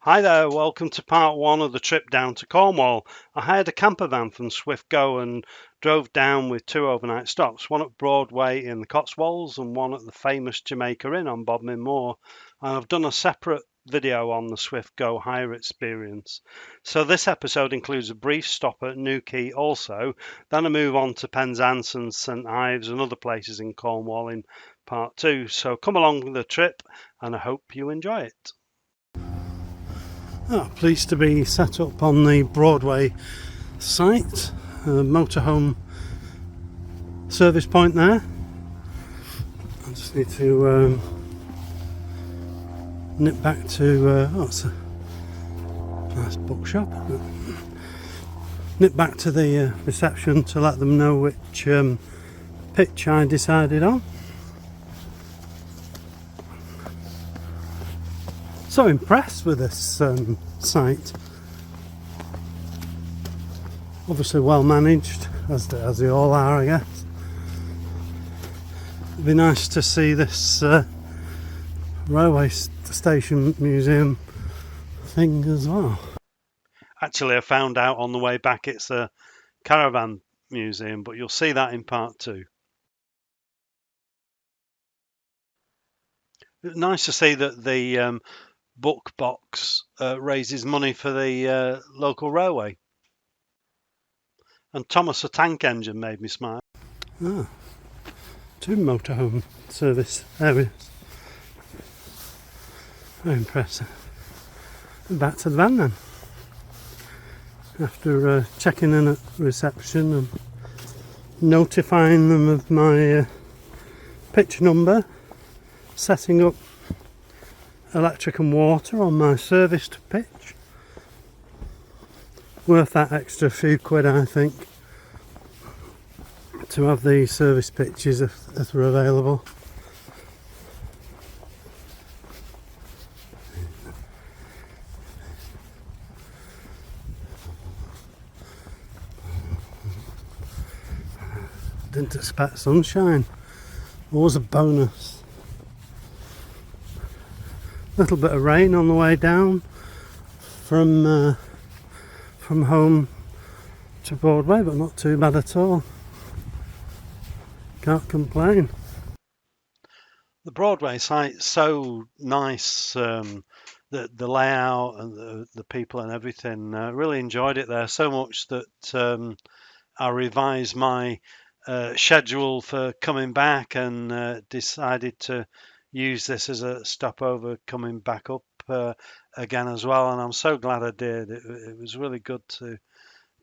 Hi there, welcome to part one of the trip down to Cornwall. I hired a camper van from Swift Go and drove down with two overnight stops, one at Broadway in the Cotswolds and one at the famous Jamaica Inn on Bodmin Moor. And I've done a separate video on the Swift Go hire experience. So this episode includes a brief stop at Newquay also, then a move on to Penzance and St.Ives and other places in Cornwall in part two. So come along the trip and I hope you enjoy it. Pleased to be set up on the Broadway site, motorhome service point there. I just need to nip back to, it's a nice bookshop. Nip back to the reception to let them know which pitch I decided on. So impressed with this site. Obviously well managed, as they all are, I guess. It'd be nice to see this railway station museum thing as well. Actually, I found out on the way back it's a caravan museum, but you'll see that in part two. Nice to see that the book box raises money for the local railway. And Thomas the Tank Engine made me smile. Two motorhome service areas. Very impressive. And back to the van then. After checking in at reception and notifying them of my pitch number, setting up electric and water on my serviced pitch. Worth that extra few quid, I think, to have the service pitches if they're available. Didn't expect sunshine. Always a bonus. Little bit of rain on the way down from home to Broadway, but not too bad at all. Can't complain. The Broadway site's so nice, the layout and the people and everything. Really enjoyed it there so much that I revised my schedule for coming back and decided to use this as a stopover coming back up again as well, and I'm so glad I did. It was really good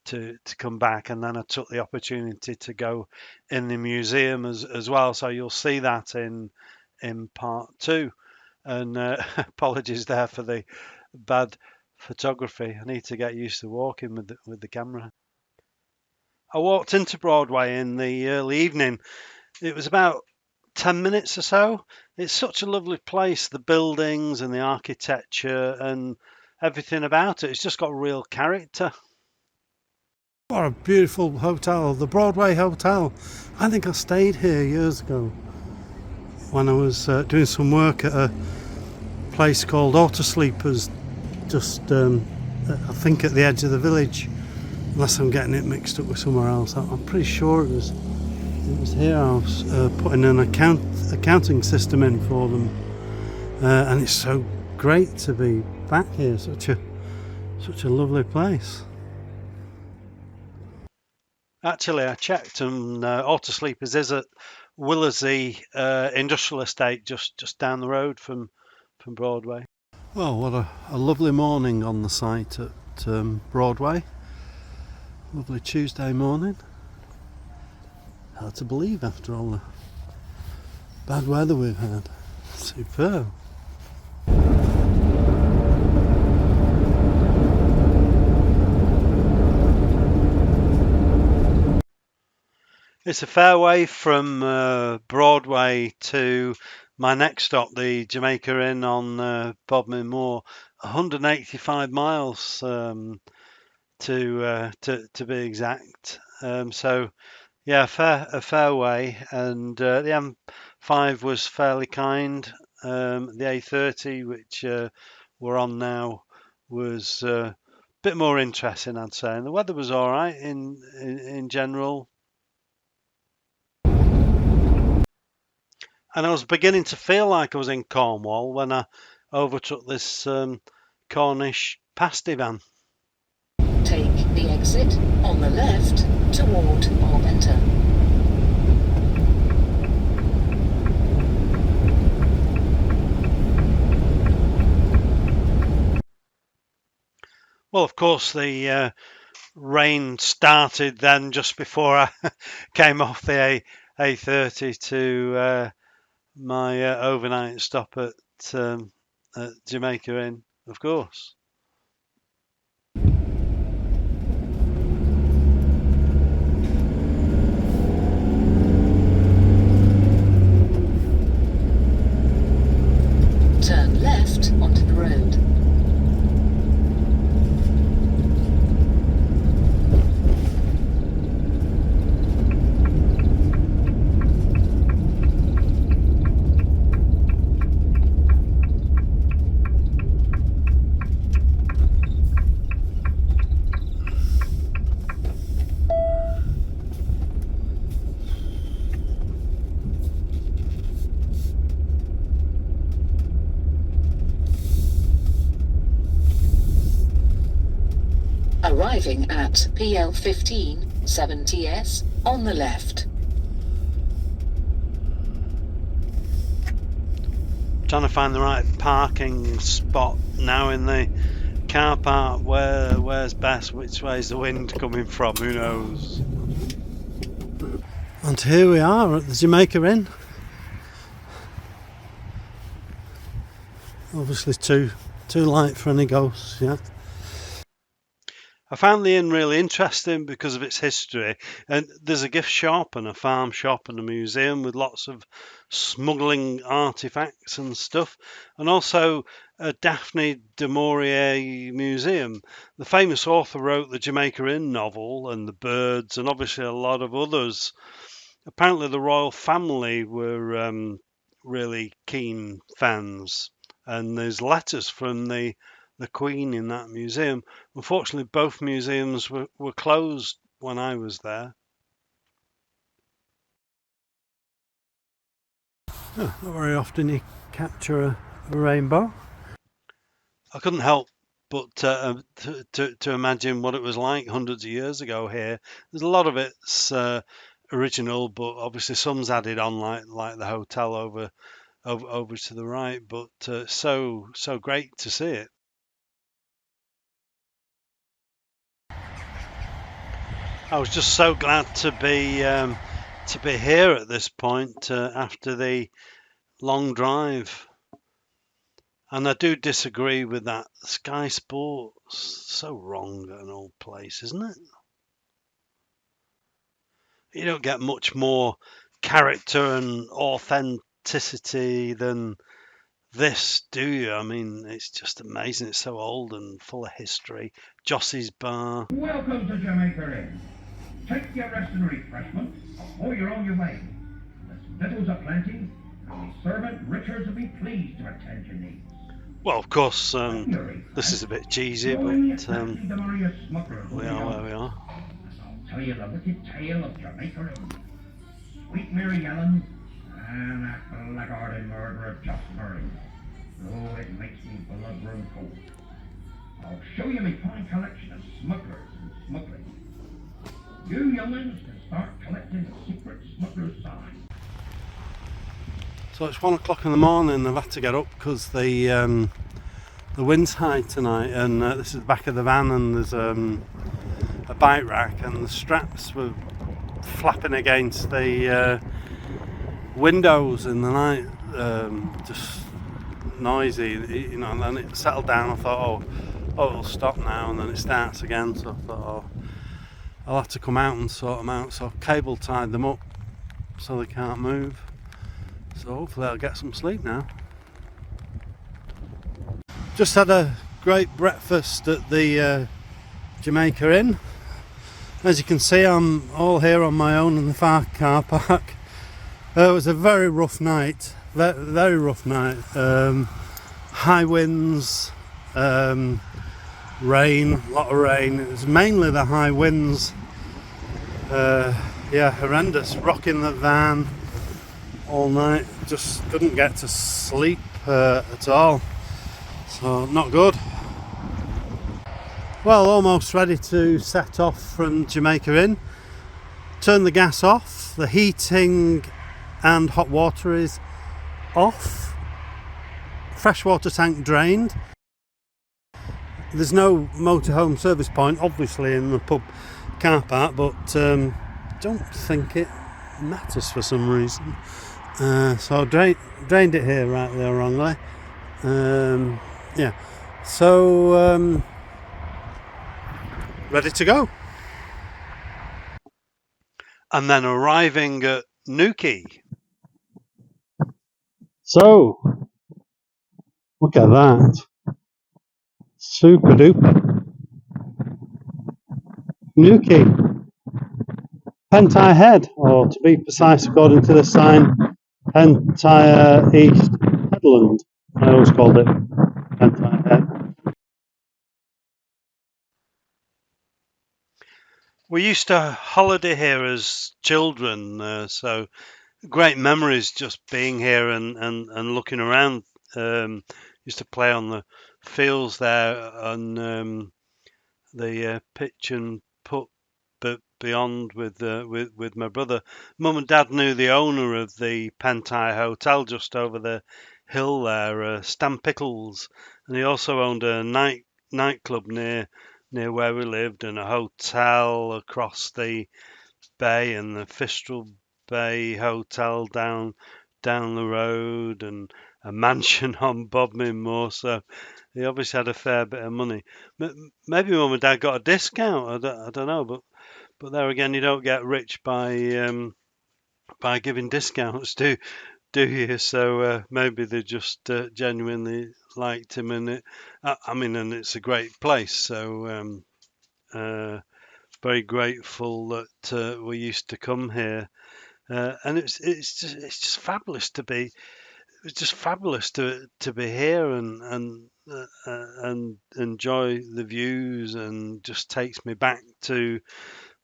to come back, and then I took the opportunity to go in the museum as well. So you'll see that in part two. And apologies there for the bad photography. I need to get used to walking with the camera. I walked into Broadway in the early evening. It was about 10 minutes or so. It's such a lovely place, the buildings and the architecture and everything about it. It's just got real character. What a beautiful hotel, the Broadway Hotel. I think I stayed here years ago when I was doing some work at a place called Auto Sleepers, just I think at the edge of the village, unless I'm getting it mixed up with somewhere else. I'm pretty sure it was here. I was putting an accounting system in for them, and it's so great to be back here. Such a lovely place. Actually, I checked, and Auto Sleepers is at Willersey Industrial Estate, just down the road from Broadway. Well, what a lovely morning on the site at Broadway. Lovely Tuesday morning. Hard to believe after all the bad weather we've had. Superb. It's a fair way from Broadway to my next stop, the Jamaica Inn on Bodmin Moor. 185 miles to be exact. So yeah, a fair way, and the M5 was fairly kind. The A30, which we're on now, was a bit more interesting, I'd say. And the weather was all right in general. And I was beginning to feel like I was in Cornwall when I overtook this Cornish pasty van. Take the exit on the left toward Arventer. Well, of course, the rain started then just before I came off the A30 to my overnight stop at Jamaica Inn, of course. Turn left onto the road. Arriving at PL 15 7TS on the left. Trying to find the right parking spot now in the car park. Where's best? Which way's the wind coming from? Who knows? And here we are at the Jamaica Inn. Obviously too light for any ghosts yet. I found the inn really interesting because of its history, and there's a gift shop and a farm shop and a museum with lots of smuggling artifacts and stuff, and also a Daphne du Maurier museum. The famous author wrote the Jamaica Inn novel and The Birds, and obviously a lot of others. Apparently the royal family were really keen fans, and there's letters from the Queen in that museum. Unfortunately, both museums were closed when I was there. Not very often you capture a rainbow. I couldn't help but to imagine what it was like hundreds of years ago here. There's a lot of it's original, but obviously some's added on, like the hotel over to the right. But so great to see it. I was just so glad to be here at this point after the long drive, and I do disagree with that Sky Sports. So wrong at an old place, isn't it? You don't get much more character and authenticity than this, do you? I mean, it's just amazing. It's so old and full of history. Jossie's Bar. Welcome to Jamaica Inn. Take your rest and refreshment, or you're on your way. The victuals are plenty, and the servant Richards will be pleased to attend your needs. Well, of course, this is a bit cheesy, but we are where we are. I'll tell you the wicked tale of Jamaica Inn. Sweet Mary Ellen and that blackguarded murderer Joss Murray. Oh, it makes me blood run cold. I'll show you my fine collection of smugglers and smuggling. You young'uns can start collecting the secret smuggler's sign. So it's 1 o'clock in the morning. I've had to get up because the wind's high tonight, and this is the back of the van, and there's a bike rack, and the straps were flapping against the windows in the night, just noisy, you know. And then it settled down. I thought, oh, it'll stop now, and then it starts again. So I thought, I'll have to come out and sort them out. So I've cable tied them up so they can't move. So hopefully I'll get some sleep now. Just had a great breakfast at the Jamaica Inn. As you can see, I'm all here on my own in the far car park. It was a very rough night, very rough night. High winds, rain, a lot of rain. It was mainly the high winds. Yeah, horrendous. Rocking the van all night. Just couldn't get to sleep at all. So not good. Well, almost ready to set off from Jamaica Inn. Turn the gas off. The heating and hot water is off. Freshwater tank drained. There's no motorhome service point, obviously, in the pub car park, but don't think it matters for some reason. So drained it here rightly or wrongly. Yeah. So ready to go. And then arriving at Newquay. So look at that. Super duper. Newquay. Pentire Head, or to be precise, according to the sign, Pentire East Headland. I always called it Pentire Head. We used to holiday here as children, so great memories just being here and looking around. Used to play on the fields there on the pitch and putt beyond with my brother. Mum and Dad knew the owner of the Pentire Hotel just over the hill there, Stan Pickles, and he also owned a nightclub near where we lived, and a hotel across the bay, and the Fistral Bay Hotel down the road, and a mansion on Bodmin Moor. So he obviously had a fair bit of money. Maybe Mum and Dad got a discount. I don't know, but there again, you don't get rich by giving discounts, do you? So maybe they just genuinely liked him, and I mean, and it's a great place. So very grateful that we used to come here, and it's just fabulous to be. It's just fabulous to be here and enjoy the views, and just takes me back to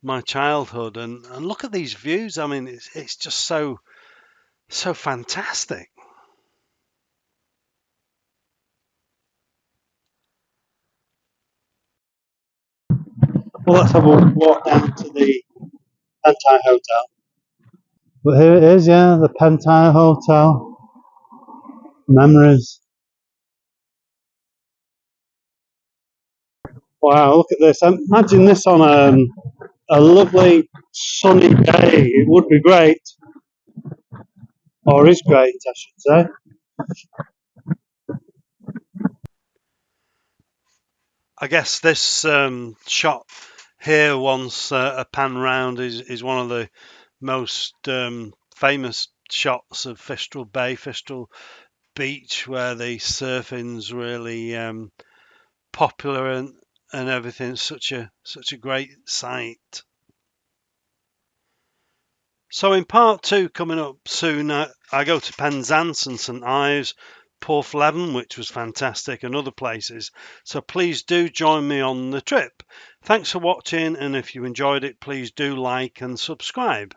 my childhood, and look at these views. I mean, it's just so fantastic. Well, let's have a walk down to the Pentire Hotel. But here it is, yeah, the Pentire Hotel. Memories. Wow, look at this. Imagine this on a lovely sunny day. It would be great, or is great, I should say. I guess this shot here, once a pan round, is one of the most famous shots of Fistral Bay, Fistral Beach, where the surfing's really popular, and everything. Such a great sight. So in part 2 coming up soon, I go to Penzance and St.Ives, Porthleven, which was fantastic, and other places. So please do join me on the trip. Thanks for watching, and if you enjoyed it, please do like and subscribe.